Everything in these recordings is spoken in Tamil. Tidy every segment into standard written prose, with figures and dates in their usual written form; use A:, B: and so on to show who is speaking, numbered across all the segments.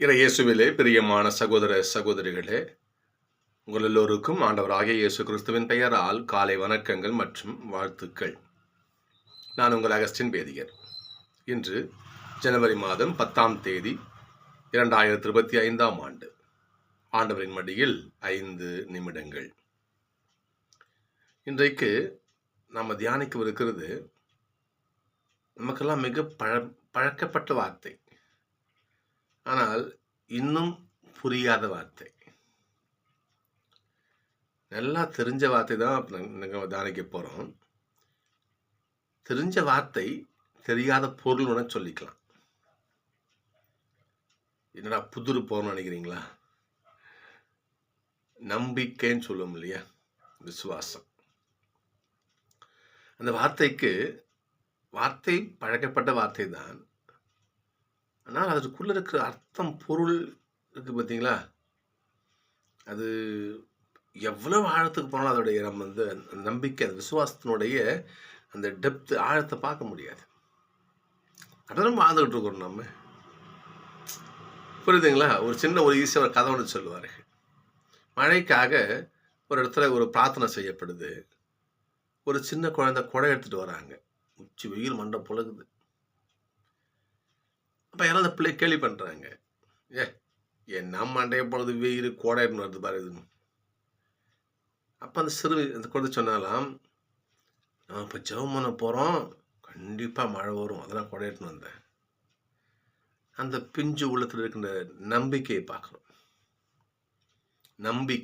A: இயேசுவிலே பிரியமான சகோதர சகோதரிகளே, உங்கள் எல்லோருக்கும் ஆண்டவராகிய இயேசு கிறிஸ்துவின் பெயரால் காலை வணக்கங்கள் மற்றும் வாழ்த்துக்கள். நான் உங்கள் அகஸ்டின் பேதியர். இன்று ஜனவரி மாதம் 10ஆம் தேதி 2025ஆம் ஆண்டு. ஆண்டவரின் மடியில் 5 நிமிடங்கள். இன்றைக்கு நாம் தியானிக்கவிருக்கிறது நமக்கெல்லாம் மிக பழக்கப்பட்ட வார்த்தை, ஆனால் இன்னும் புரியாத வார்த்தை. நல்லா தெரிஞ்ச வார்த்தை தான் நாங்கள் தியானிக்க போகிறோம். தெரிஞ்ச வார்த்தை தெரியாத பொருள்னு சொல்லிக்கலாம். என்னடா புதுரு போகணும்னு நினைக்கிறீங்களா? நம்பிக்கைன்னு சொல்லுவோம் இல்லையா, விசுவாசம். அந்த வார்த்தை பழக்கப்பட்ட வார்த்தை தான், ஆனால் அதுக்குள்ளே இருக்கிற அர்த்தம் பொருள் இருக்குது பார்த்தீங்களா, அது எவ்வளவு ஆழத்துக்கு போனாலும் அதோடைய நம்ம நம்பிக்கை, அந்த விசுவாசத்தினுடைய அந்த டெப்த் ஆழத்தை பார்க்க முடியாது. அதெல்லாம் வாழ்ந்துகிட்டு இருக்கிறோம் நம்ம. புரியுதுங்களா? ஒரு ஈஸியாக ஒரு கதை ஒன்று சொல்லுவார்கள். மழைக்காக ஒரு இடத்துல ஒரு பிரார்த்தனை செய்யப்படுது. ஒரு சின்ன குழந்தை குடை எடுத்துகிட்டு வராங்க. உச்சி வெயில் மண்டை புழகுது. அப்போ யாராவது பிள்ளை கேள்வி பண்ணுறாங்க, என்ன மண்டையை பொழுது வெயில் கோடைன்னு வருது பாரு இதுன்னு. அப்போ அந்த குழந்தை சொன்னாலாம், நான் இப்போ ஜெபம் பண்ண போகிறோம், கண்டிப்பாக மழை வரும், அதெல்லாம் கொடையிட்டுன்னு வந்தேன். அந்த பிஞ்சு உள்ளத்தில் இருக்கின்ற நம்பிக்கையை பார்க்கணும். நம்பி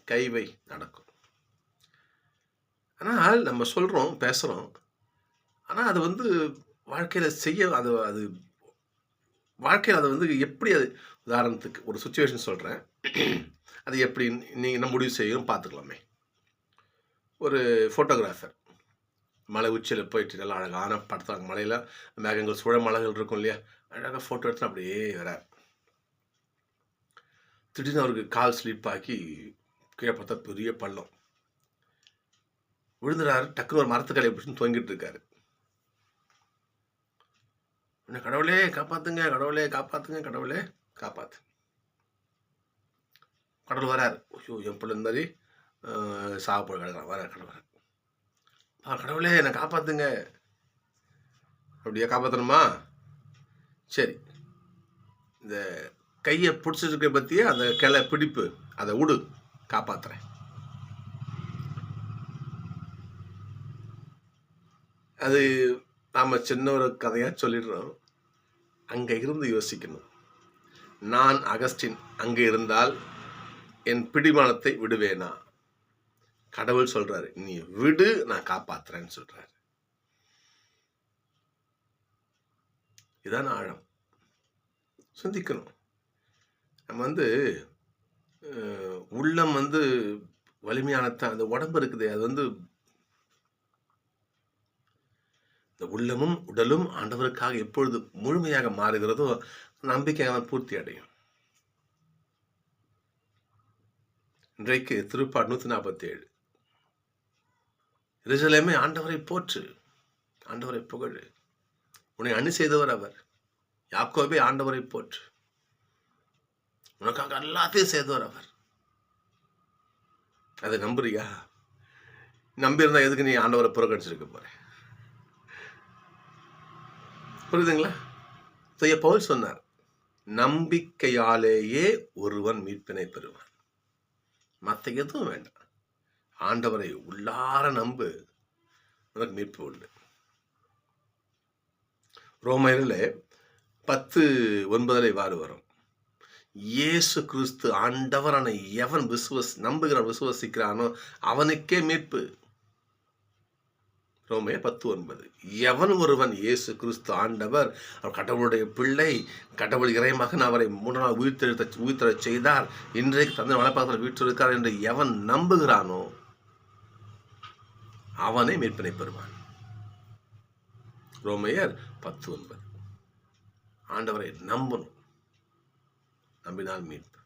A: கைவை நடக்கும். ஆனால் நம்ம சொல்கிறோம், பேசுகிறோம், ஆனால் அது வாழ்க்கையில் செய்ய அது வாழ்க்கையில் அதை எப்படி அது உதாரணத்துக்கு ஒரு சுச்சுவேஷன் சொல்கிறேன், அது எப்படி நீங்கள் நம்ம முடிவு செய்யணும் பார்த்துக்கலாமே. ஒரு ஃபோட்டோகிராஃபர் மலை உச்சியில் போயிட்டு நல்லா அழகான படத்தாங்க, மலையில் மேகங்கள் சுழ மலைகள் இருக்கும் இல்லையா, அழகாக ஃபோட்டோ எடுத்து அப்படியே வரார். திடீர்னு அவருக்கு கால் ஸ்லிப் ஆக்கி கீழே பார்த்தா பெரிய பள்ளம் விழுந்துறாரு. டக்குனு ஒரு மரத்துக்கலை பிடிச்சின்னு தொங்கிட்டு இருக்காரு. கடவுளே காப்பாத்துங்க, கடவுளே காப்பாத்துங்க, கடவுளே காப்பாத்து. கடவுள் வராரு. ஐயோ, என் பிள்ளை இந்த மாதிரி சாப்பிட கிடக்குறான், வர கடவுள், கடவுளே என்னை காப்பாத்துங்க. அப்படியே காப்பாற்றணுமா? சரி, இந்த கையை பிடிச்சிருக்க பற்றியே அந்த கிளை பிடிப்பு, அதை விடு, காப்பாத்துறேன். அது நாம் சின்ன ஒரு கதையாக சொல்லிடுறோம். அங்கே இருந்து யோசிக்கணும். நான் அகஸ்டின் அங்கே இருந்தால் என் பிடிமானத்தை விடுவேனா? கடவுள் சொல்றாரு, நீ விடு, நான் காப்பாத்துறேன்னு சொல்றாரு. இதான் ஆழம். சிந்திக்கணும். நம்ம உள்ளம் வலிமையானத்தான். அந்த உடம்பு இருக்குது, அது இந்த உள்ளமும் உடலும் ஆண்டவருக்காக எப்பொழுது முழுமையாக மாறுகிறதோ நம்பிக்கையாக பூர்த்தி அடையும். இன்றைக்கு திருப்பாடு 147. எருசலேமே ஆண்டவரை போற்று, ஆண்டவரை புகழு, உன்னை அணி செய்தவர் அவர். யாக்கோபே ஆண்டவரை போற்று, உனக்காக எல்லாத்தையும் செய்தவர் அவர். அதை நம்புறியா? நம்பியிருந்தா எதுக்கு நீ ஆண்டவரை புறக்கணிச்சிருக்க போற? புரியுதுங்களா? பவுல் சொன்னார், நம்பிக்கையாலேயே ஒருவன் மீட்பினை பெறுவான். மற்ற எதுவும் வேண்டாம், ஆண்டவரை உள்ளார நம்பு, உனக்கு மீட்பு உண்டு. ரோமரில் 10:9 இவ்வாறு வரும், இயேசு கிறிஸ்து ஆண்டவரான எவன் விசுவசிக்கிறானோ அவனுக்கே மீட்பு. ரோமர் 10:9. எவன் ஒருவன் இயேசு கிறிஸ்து ஆண்டவர், அவர் கடவுளுடைய பிள்ளை, கடவுள் இறைமகன், அவரை 3 நாள் உயிர்த்தெழச் செய்தார், இன்றைக்கு தந்தை வலப்பாதத்தில் வீற்றிருக்கார் என்று எவன் நம்புகிறானோ அவனே மீட்பினை பெறுவான். ரோமர் 10:9. ஆண்டவரை நம்பணும், நம்பினால் மீட்பு.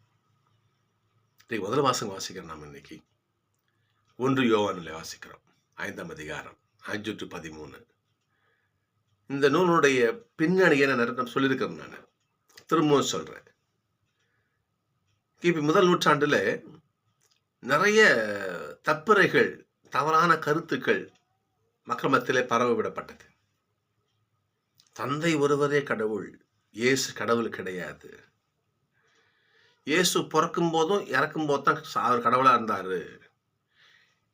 A: இன்னைக்கு முதல் வாசிக்கிறோம். நாம் இன்னைக்கு 1 யோவானில் வாசிக்கிறோம், 5ஆம் அதிகாரம் 5-13. இந்த நூலுடைய பின்னணியை நான் சொல்லியிருக்கிறேன். நான் திரும்பவும் சொல்றேன். கிபி முதல் நூற்றாண்டுல நிறைய தப்புரைகள், தவறான கருத்துக்கள் மக்கள் மத்தியிலே பரவ விடப்பட்டது. தந்தை ஒருவரே கடவுள், இயேசு கடவுள் கிடையாது. இயேசு பிறக்கும் போதும் இறக்கும் போது தான் அவர் கடவுளா இருந்தாரு.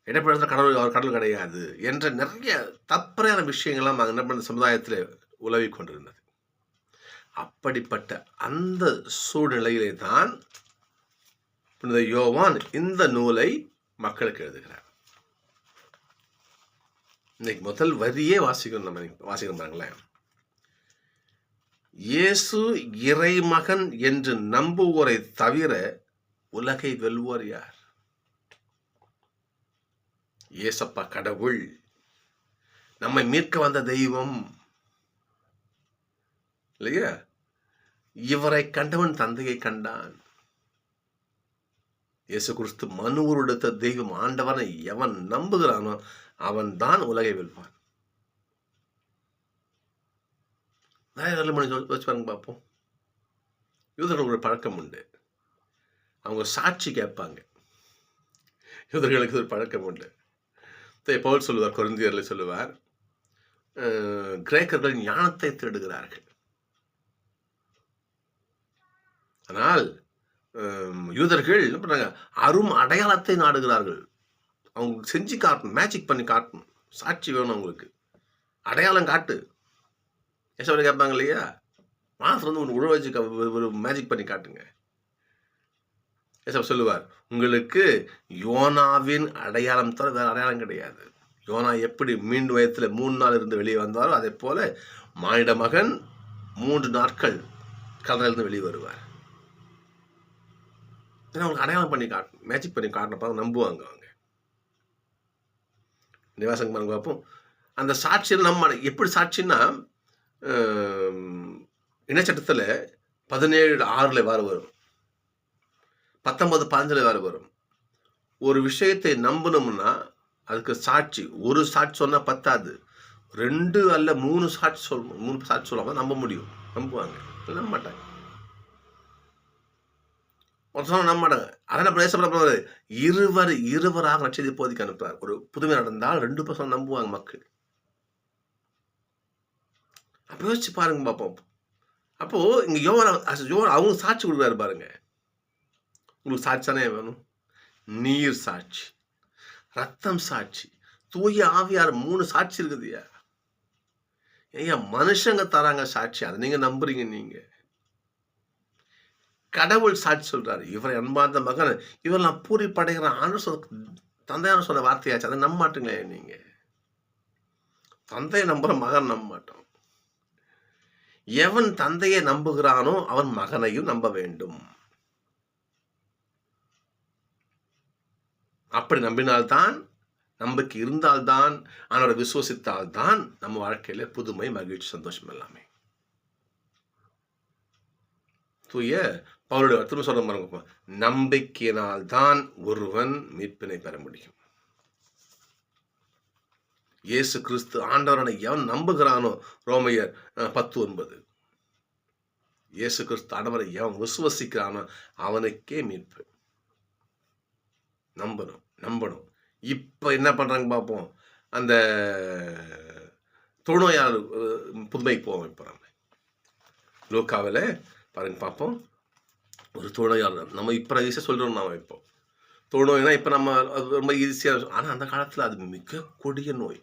A: இடைப்பட்ட கடவுள், அவர் கடவுள் கிடையாது என்ற நிறைய தப்பறையான விஷயங்கள்லாம் என்ன பண்ண சமுதாயத்தில் உலவி கொண்டிருந்தது. அப்படிப்பட்ட அந்த சூழ்நிலையிலே தான் புனித யோவான் இந்த நூலை மக்களுக்கு எழுதுகிறார். இன்னைக்கு முதல் வரியே வாசிக்கணும் பாருங்களேன். இயேசு இறைமகன் என்று நம்புவோரை தவிர உலகை வெல்வோர் யார்? இயேசப்பா கடவுள், நம்மை மீட்க வந்த தெய்வம் இல்லையா? இவரை கண்டவன் தந்தையை கண்டான். இயேசு கிறிஸ்து மனு உருவெடுத்த தெய்வம் ஆண்டவனை எவன் நம்புகிறானோ அவன் தான் உலகை வெல்வான். வச்சு பாருங்க பார்ப்போம். யூதர்களுக்கு ஒரு பழக்கம் உண்டு. அவங்க சாட்சி கேட்பாங்க. யூதர்களுக்கு ஒரு பழக்கம் உண்டு. பவுல் சொல்லுவார், கொரிந்தியர்ல சொல்லுவார், கிரேக்கர்கள் ஞானத்தை தேடுகிறார்கள், ஆனால் யூதர்கள் என்ன பண்றாங்க, அரும் அடையாளத்தை நாடுகிறார்கள். அவங்க செஞ்சு காட்டணும், மேஜிக் பண்ணி காட்டணும், சாட்சி வேணும் அவங்களுக்கு, அடையாளம் காட்டு. ஏசவரை கேட்பாங்க இல்லையா, மாதத்துல வந்து ஒன்று உழ வச்சு ஒரு மேஜிக் பண்ணி காட்டுங்க. ஏசவ சொல்லுவார், உங்களுக்கு யோனாவின் அடையாளம் தவிர வேற அடையாளம் கிடையாது. யோனா எப்படி மீண்டும் வயத்துல 3 நாள் இருந்து வெளியே வந்தாரோ அதே போல மானிட மகன் 3 நாட்கள் கடலிலிருந்து வெளியே வருவார். அவங்களுக்கு அடையாளம் பண்ணி காட்டணும், மேஜிக் பண்ணி காட்டினப்ப நம்புவாங்க அவங்க. நிவாசம் பாருங்க பார்ப்போம். அந்த சாட்சியில் நம்ம எப்படி சாட்சின்னா, இனச்சட்டத்தில் 17:6 வேறு வரும், 19:15 வேறு வரும். ஒரு விஷயத்தை நம்பணும்னா அதுக்கு சாட்சி, ஒரு சாட்சி சொன்னால் பத்தாது, 2 அல்ல 3 சாட்சி சொல்லணும். 3 சாட்சி சொல்லாம நம்ப முடியும். நம்புவாங்க, நம்ப மாட்டாங்க. நம்ப மாட்டாங்க. அதான் பேசப்பட இருவராக நட்சத்திர போதிக்க அனுப்புறார். ஒரு புதுமை நடந்தால் 2% நம்புவாங்க மக்கள். அப்போ யோசிச்சு பாருங்க பார்ப்போம். அப்போ இங்க யோவான் அவங்க சாட்சி கொடுக்குறாரு பாருங்க. உங்களுக்கு சாட்சி தானே வேணும்? நீர் சாட்சி, ரத்தம் சாட்சி, தூய ஆவியார் 3 சாட்சி இருக்குதுயா. ஏன் மனுஷங்க தராங்க சாட்சி, அதை நீங்க நம்புறீங்க. நீங்க கடவுள் சாட்சி சொல்றாரு, இவரை அன்பார்ந்த மகன், இவர் நான் பூரிப்படைகிறேன் தந்தையான சொன்ன வார்த்தையாச்சு, அதை நம்ப மாட்டீங்களே நீங்க. தந்தையை நம்புற மகன் நம்ப மாட்டோம். எவன் தந்தையை நம்புகிறானோ அவன் மகனையும் நம்ப வேண்டும். அப்படி நம்பினால்தான், நம்பிக்கை இருந்தால்தான், அவனோட விசுவசித்தால்தான் நம்ம வாழ்க்கையில புதுமை, மகிழ்ச்சி, சந்தோஷம் எல்லாமே. தூய பவுலுடைய அர்த்தம் சொல்ற பாருங்க, நம்பிக்கையினால் தான் ஒருவன் மீட்பினை பெற முடியும். இயேசு கிறிஸ்து ஆண்டவரான எவன் நம்புகிறானோ, ரோமையர் 10:9, இயேசு கிறிஸ்து ஆண்டவரை எவன் விசுவசிக்கிறானோ அவனுக்கே மீட்பு. நம்பணும். இப்ப என்ன பண்றாங்க பார்ப்போம். அந்த தொழுநோயாளர் புதுமைக்கு போவோம். இப்ப நம்ம லூக்காவில் பாருங்க பார்ப்போம். ஒரு தொழுநோயாளர், நம்ம இப்ப ஈஸியாக சொல்றோம். நாம இப்போ தொழுநோய்னா இப்ப நம்ம ரொம்ப ஈஸியாக, ஆனா அந்த காலத்துல அது மிக கொடிய நோய்.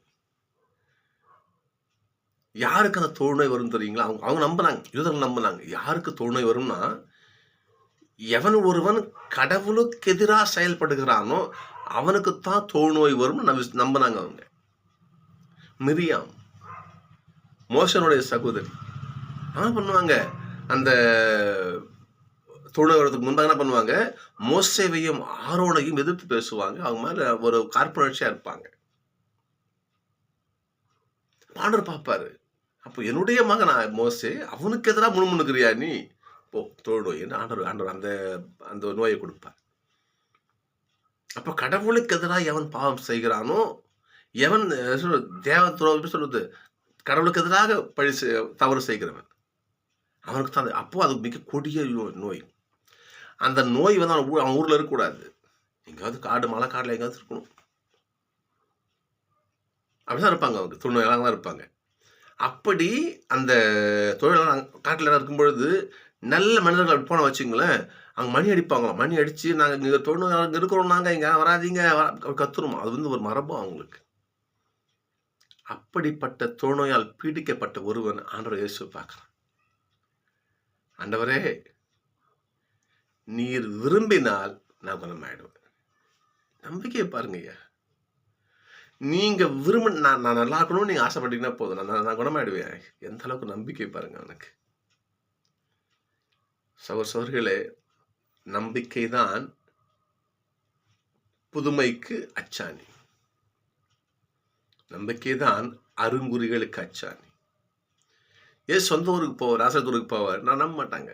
A: யாருக்கு அந்த தொழுநோய் வரும் தெரியுங்களா? அவங்க நம்பினாங்க, யூதர்கள் நம்பினாங்க. யாருக்கு தொழுநோய் வரும்னா, எவன் ஒருவன் கடவுளுக்கு எதிராக செயல்படுகிறானோ அவனுக்குத்தான் தொழுநோய் வரும்னு நம்பினாங்க அவங்க. மிரியாம், மோசனுடைய சகோதரி, என்ன பண்ணுவாங்க, அந்த தொழுநோய் வரதுக்கு முன்பாக என்ன பண்ணுவாங்க, மோசேவையும் ஆரோனையும் எதிர்த்து பேசுவாங்க. அவங்க மேல ஒரு காழ்ப்புணர்ச்சியா இருப்பாங்க. ஆண்டவர் பார்ப்பாரு, அப்போ என்னுடைய மகன் மோசே, அவனுக்கு எதிராக முணுமுணுக்கிறியா நீ, போ தொழுநோய் என்று ஆண்டவர் அந்த நோயை கொடுப்பார். அப்ப கடவுளுக்கு எதிராக எவன் பாவம் செய்கிறானோ, எவன் தேவ துரோகம் சொல்றது, கடவுளுக்கு எதிராக தவறு செய்கிறவன், அவனுக்கு தான் அப்போ அது மிக கொடிய நோய். அந்த நோய் வந்து அவன் ஊரில் இருக்கக்கூடாது. எங்கேயாவது காடு, மலை காட்டில் எங்கேயாவது இருக்கணும். அப்படிதான் இருப்பாங்க. அவங்க தொழிலாளர்களாக தான் இருப்பாங்க. அப்படி அந்த தொழிலாளர் காட்டில் இருக்கும் பொழுது நல்ல மனிதர்கள் அப்படி போன வச்சுங்களேன், அங்கே மணி அடிப்பாங்களாம். மணி அடித்து நாங்கள் இங்கே தொழிலாளர் இருக்கிறோம், நாங்கள் இங்கே வராதிங்க கத்துருமா. அது வந்து ஒரு மரபம் அவங்களுக்கு. அப்படிப்பட்ட தொழுநோயால் பீடிக்கப்பட்ட ஒருவன் ஆண்டவர் இயேசு பார்க்குறான். ஆண்டவரே, நீர் விரும்பினால் நான் குணமாயிடுவேன். நம்பிக்கையை பாருங்க ஐயா. நீங்க நான் நல்லா இருக்கணும்னு நீங்க ஆசைப்பட்டீங்கன்னா போதும், நான் குணமாயிடுவேன். எந்த அளவுக்கு நம்பிக்கை பாருங்க அவனுக்கு. சகோதரர்களே, நம்பிக்கை தான் புதுமைக்கு அச்சாணி. நம்பிக்கை தான் அருங்குறிகளுக்கு அச்சாணி. சொந்த ஊருக்கு போவார், ராசத்தூருக்கு போவார், நான் நம்ப மாட்டாங்க.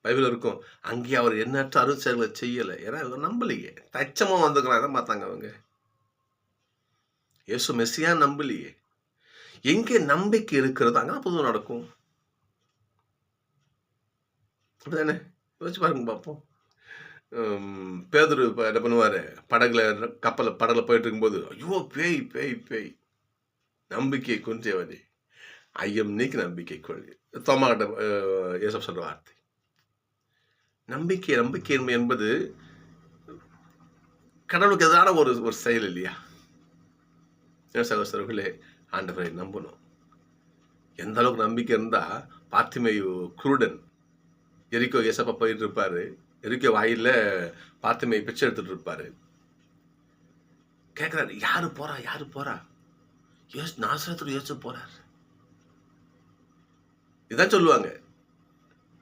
A: பைபிள் இருக்கும், அங்கேயே அவர் எண்ணற்ற அருள் செயல்களை செய்யலை. ஏன்னா இவங்க நம்பலையே. தச்சமாக வந்துக்கிறான், தான் பார்த்தாங்க அவங்க. இயேசு மெஸ்ஸியா நம்பலையே. எங்கே நம்பிக்கை இருக்கிறதோ அங்கே புதுமை நடக்கும். அப்படிதானே? யோசிச்சு பாருங்க பார்ப்போம். பேதுரு என்ன பண்ணுவார், படகுல போயிட்டு இருக்கும்போது, ஐயோ பேய் பேய் பேய், நம்பிக்கை குன்றியவனே ஐயம் நீக்கி நம்பிக்கை கொள்கை. தோமாகிட்ட இயேசு சொல்ற வார்த்தை. நம்பிக்கை என்பது கடவுளுக்கு எதிரான ஒரு செயல் இல்லையா? சகோதரர்களே, ஆண்டவரை நம்பணும். எந்த அளவுக்கு நம்பிக்கை இருந்தா, பார்த்திமேயு குருடன் எரிக்கோ ஏசப்பா போயிட்டு இருப்பாரு. எரிக்கோ வாயில பார்த்திமேயு பிச்சை எடுத்துட்டு இருப்பாரு. கேட்கிறாரு, யாரு போறா? நாசரேத்துல இயேசு போறார். இதான் சொல்லுவாங்க.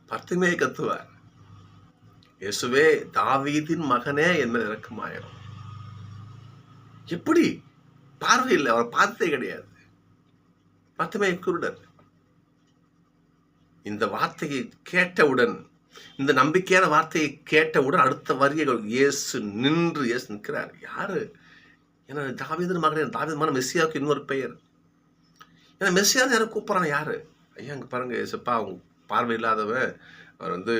A: பார்த்திமேயு கத்துவார், இயேசுவே தாவீதின் மகனே என்ன இரக்கமாயிரும். எப்படி? பார்வை இல்லை, அவர் பார்த்ததே கிடையாது. பார்த்திமேயு குருடன். இந்த வார்த்தையை கேட்டவுடன், இந்த நம்பிக்கையான வார்த்தையை கேட்டவுடன் அடுத்த வரியை இயேசு நிற்கிறார். யாரு? ஏன்னா தாவீதின் மகனே, தாவீது மகன் மெஸ்ஸியாவுக்கு இன்னொரு பெயர். ஏன்னா மெஸ்ஸியா யாரும் கூப்பிட்றாங்க. யாரு? ஐயா அங்கே பாருங்க, இயேசுப்பா அவங்க பார்வை இல்லாதவன், அவர் வந்து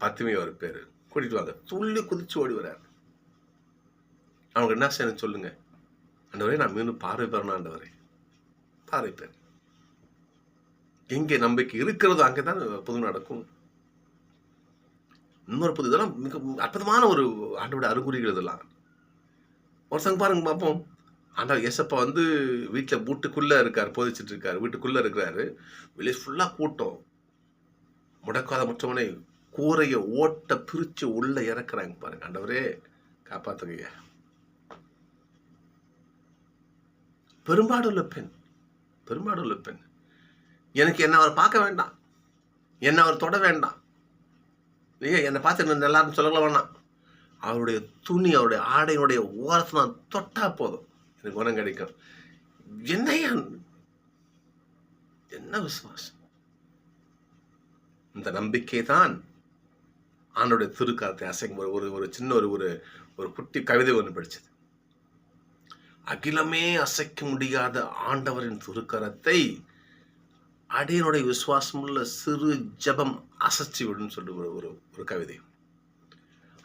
A: பார்த்திமேயு அவர் பேர். கூட்டிட்டு வாங்க. துள்ளி குதிச்சு ஓடி வர்றார். அவங்க என்ன செய்யணும் சொல்லுங்க? ஆண்டவரே, நான் மீண்டும் பார்வை பெறணும். ஆண்டவரே, பார்வை பெற. எங்கே நம்பிக்கை இருக்கிறதோ அங்கேதான் புது நடக்கும். இன்னொரு புது, இதெல்லாம் மிக அற்புதமான ஒரு ஆண்டோட அறிகுறிகள். இதெல்லாம் ஒருத்தங்க பாருங்க பார்ப்போம். ஆண்டவர் இயேசப்பா வந்து வீட்டில் வீட்டுக்குள்ள இருக்காரு, போதிச்சுட்டு இருக்காரு. வீட்டுக்குள்ள இருக்கிறாரு. வெளியே ஃபுல்லா கூட்டம். முடக்காத மற்றவனை கூரைய ஓட்ட பிரிச்சு உள்ள இறக்குறாங்க பாருங்க. ஆண்டவரே காப்பாத்துங்க. பெரும்பாடுள்ள பெண் எனக்கு என்ன அவர் பார்க்க வேண்டாம், என்ன அவர் தொட வேண்டாம், இல்லையா? என்னை பார்த்து எல்லாரும் சொல்லல வேண்டாம். அவருடைய துணி, அவருடைய ஆடையினுடைய ஓரத்தை நான் தொட்டா போதும், எனக்கு குணம் கிடைக்கும். என்ன விசுவாசம்! இந்த நம்பிக்கை தான் ஆண்டோடைய திருக்காலத்தை அசைக்கும். ஒரு சின்ன ஒரு குட்டி கவிதை ஒன்று படிச்சது. அகிலமே அசைக்க முடியாத ஆண்டவரின் திருக்கரத்தை அடியனுடைய விசுவாசமுள்ள சிறு ஜபம் அசைச்சு விடும் சொல்லி ஒரு கவிதை.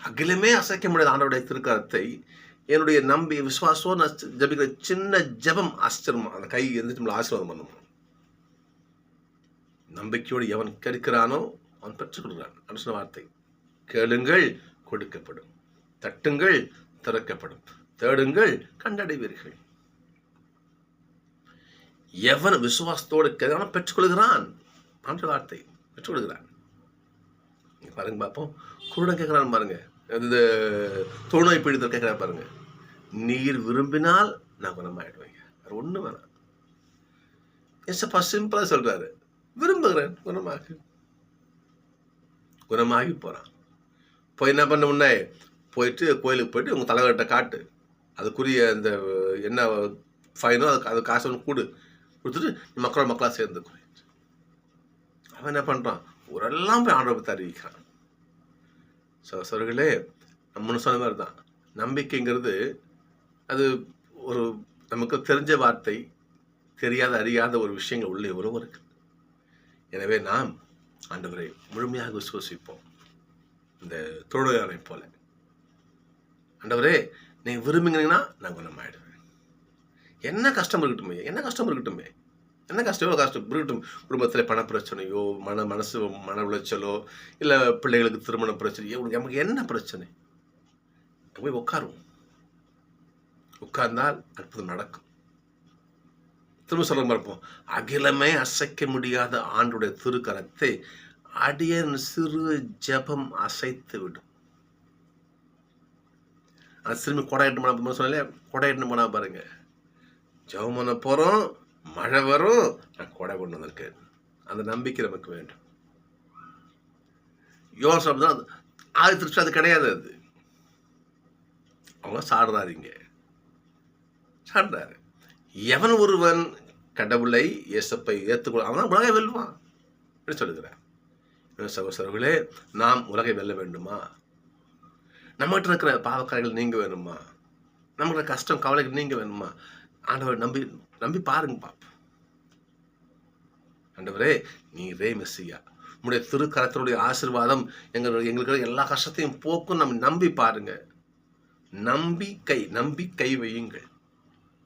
A: அகிலமே அசைக்க முடியாத ஆண்டவருடைய திருக்கரத்தை என்னுடைய நம்பி விசுவாசம் ஜபிக்கிற சின்ன ஜபம் அசைச்சிருமா. அந்த கை எந்திரிச்சு ஆசீர்வாதம் பண்ணுமா. நம்பிக்கையோடு எவன் கேட்கிறானோ அவன் பெற்றுக் கொடுக்கிறான். சொன்ன வார்த்தை, கேளுங்கள் கொடுக்கப்படும், தட்டுங்கள் திறக்கப்படும், தேடுங்கள் கண்டடைவீர்கள். எவன் விசுவாசத்தோடு கேட்கிறானோ பெற்றுக்கொள்கிறான். ஆன்ற வார்த்தை, பெற்றுக்கொள்கிறான். பாருங்க பார்ப்போம். குருடன் கேட்கிறான் பாருங்க, அது தொழுநோய் பீடித்தல் கேட்கிறான் பாருங்க. நீர் விரும்பினால் நான் குணமாயிடுவேங்க. அது ஒண்ணு வேணாம். ஏசப்பா சிம்பிளா சொல்றாரு, விரும்புகிறேன், குணமாகி போறான். போய் என்ன பண்ண முன்னே போயிட்டு கோயிலுக்கு போயிட்டு உங்க தலைவர்கிட்ட காட்டு, அதுக்குரிய அந்த என்ன ஃபைனோ அது காசு ஒன்று கொடுத்துட்டு மக்களா சேர்ந்து அவன் என்ன பண்றான், ஊரெல்லாம் போய் ஆண்டவரை பற்றி அறிவிக்கிறான். சகோதரர்களே, நம்ம சொன்ன மாதிரி தான் நம்பிக்கைங்கிறது. அது ஒரு நமக்கு தெரிஞ்ச வார்த்தை, தெரியாத அறியாத ஒரு விஷயங்கள் உள்ள எவ்வளவு இருக்கு. எனவே நாம் ஆண்டவரை முழுமையாக விசுவசிப்போம். இந்த தொழுகையானை போல, ஆண்டவரே நீங்க விரும்புகிறீங்கன்னா நான் குணமாயிடுவேன். என்ன கஷ்டம் இருக்கட்டுமே, என்ன கஷ்டம் இருக்கட்டுமே, என்ன கஷ்டம், எவ்வளோ கஷ்டம் இருக்கட்டும். குடும்பத்தில் பண பிரச்சனையோ, மனசு மன உளைச்சலோ, இல்லை பிள்ளைகளுக்கு திருமண பிரச்சனையோ, நமக்கு என்ன பிரச்சனை, போய் உட்காருவோம். உட்கார்ந்தால் அற்புதம் நடக்கும். திரும்ப சொல்ல மறப்போம். அகிலமே அசைக்க முடியாத ஆண்டுடைய திருக்கரத்தை அடியன் சிறு ஜபம் அசைத்து விடும். அது திரும்பி கொடையிட்டு போனா சொன்னாலே, கொடையிட்டு போனா பாருங்க, ஜபம் பண்ண போறோம், மழை வரும், நான் கொடை கொண்டு வந்திருக்கேன். அந்த நம்பிக்கை நமக்கு வேண்டும். யோசனை தான் ஆதி திருச்சி அது கிடையாது. அது அவங்க சாடுறாருங்க, சாடுறாரு. எவன் ஒருவன் கடவுளை இயேசப்பை ஏற்றுக்கொள்ள அவன் உலகை வெல்லுவான் என்று சொல்லுகிறார். சகோதரர்களே, நாம் உலகை வெல்ல வேண்டுமா? நம்மகிட்ட இருக்கிற பாவக்காரர்கள் நீங்க வேணுமா? நம்மகிட்ட கஷ்டம் கவலைகள் நீங்க வேணுமா? ஆண்டவரை நம்பி நம்பி பாருங்க பாப்போம். ஆண்டவரே நீரே மெஸ்ஸியா, உங்களுடைய திருக்கரத்தினுடைய ஆசீர்வாதம் எங்களுக்கு எல்லா கஷ்டத்தையும் போக்கும். நம்ம நம்பி பாருங்க. நம்பிக்கை வையுங்கள்,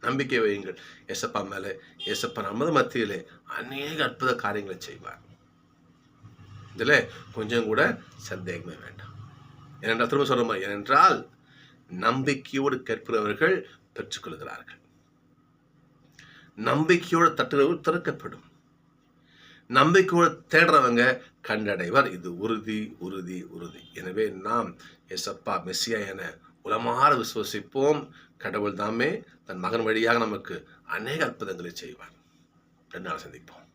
A: நம்பிக்கை வையுங்கள். ஏசப்பா மேலே, ஏசப்பா நமது மத்தியிலே அநேக அற்புத காரியங்களை செய்வார். இதுல கொஞ்சம் கூட சந்தேகமே வேண்டாம். ஏனென்றால் திரும்ப சொல்றோமா, ஏனென்றால் நம்பிக்கையோடு கேட்கிறவர்கள் பெற்றுக்கொள்கிறார்கள், நம்பிக்கையோடு தட்டுகிறவர்கள் திறக்கப்படும், நம்பிக்கையோடு தேடுறவங்க கண்டடைவர். இது உறுதி உறுதி உறுதி. எனவே நாம் ஏசப்பா மெஸ்ஸியா என உளமாற விசுவசிப்போம். கடவுள் தாமே தன் மகன் வழியாக நமக்கு அநேக அற்புதங்களை செய்வார். 2 நாள் சந்திப்போம்.